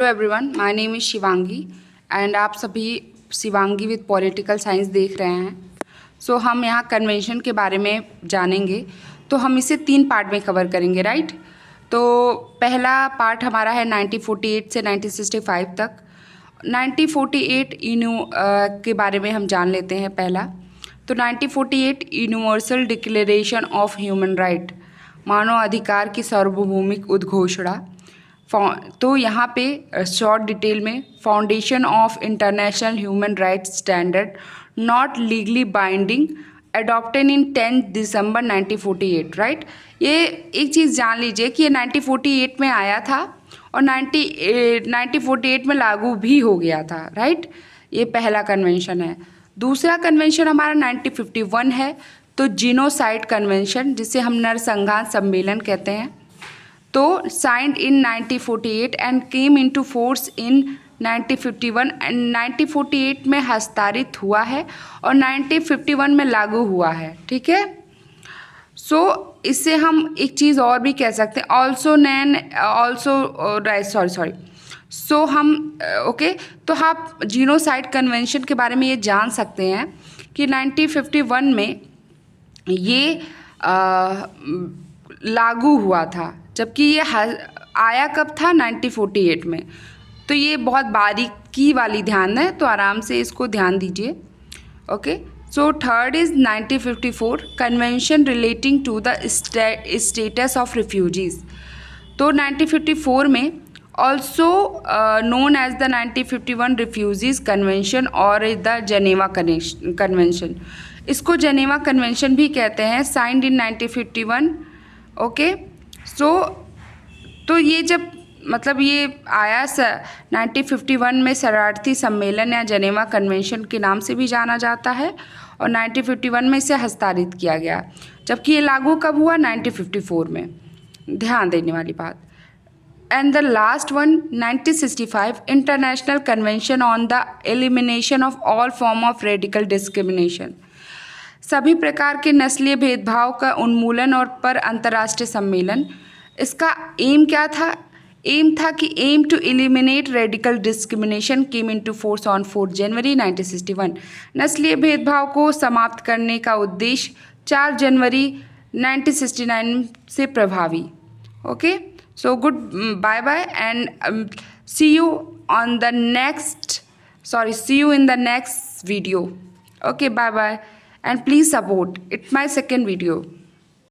Hello everyone, my name is Shivangi and आप सभी Shivangi with political science देख रहे हैं। सो हम यहाँ कन्वेंशन के बारे में जानेंगे। तो हम इसे 3 पार्ट में कवर करेंगे, राइट। तो पहला पार्ट हमारा है 1948 से 1965 तक। 1948 के बारे में हम जान लेते हैं पहला। तो 1948 universal declaration of human right, मानव अधिकार की सार्वभौमिक उद्घोषणा। तो यहाँ पे शॉर्ट डिटेल में, foundation of international human rights standard not legally binding adopted in 10 December 1948, right. ये एक चीज़ जान लीजिए कि ये 1948 में आया था और 1948 में लागू भी हो गया था, राइट। ये पहला कन्वेंशन है। दूसरा कन्वेंशन हमारा 1951 है, तो जीनोसाइड कन्वेंशन, जिसे हम नरसंहार सम्मेलन कहते हैं। तो signed in 1948 and came into force in 1951 and 1948 में हस्ताक्षरित हुआ है और 1951 में लागू हुआ है, ठीक है। सो इससे हम एक चीज़ और भी कह सकते हैं, सो हम ओके। तो आप जीनोसाइड कन्वेंशन के बारे में ये जान सकते हैं कि 1951 में ये लागू हुआ था, जबकि ये आया कब था, 1948 में। तो ये बहुत बारीकी वाली ध्यान है, तो आराम से इसको ध्यान दीजिए, okay. So third is 1954 convention relating to the status of refugees. तो 1954 में also known as the 1951 refugees convention और द जेनेवा कन्वेंशन, इसको जेनेवा कन्वेंशन भी कहते हैं, साइंड इन 1951, ओके। सो तो ये जब मतलब ये आया 1951 में शरणार्थी सम्मेलन या जेनेवा कन्वेंशन के नाम से भी जाना जाता है, और 1951 में इसे हस्ताक्षरित किया गया, जबकि ये लागू कब हुआ, 1954 में। ध्यान देने वाली बात। And the last one 1965 international convention on the elimination of all form of radical discrimination, सभी प्रकार के नस्लीय भेदभाव का उन्मूलन और पर अंतर्राष्ट्रीय सम्मेलन। इसका एम क्या था, एम था कि aim to eliminate radical discrimination came into force on 4 January 1961, नस्लीय भेदभाव को समाप्त करने का उद्देश्य 4 जनवरी 1969 से प्रभावी, okay. So good bye bye and see you in the next video, okay, bye bye, and please support, it's my second video.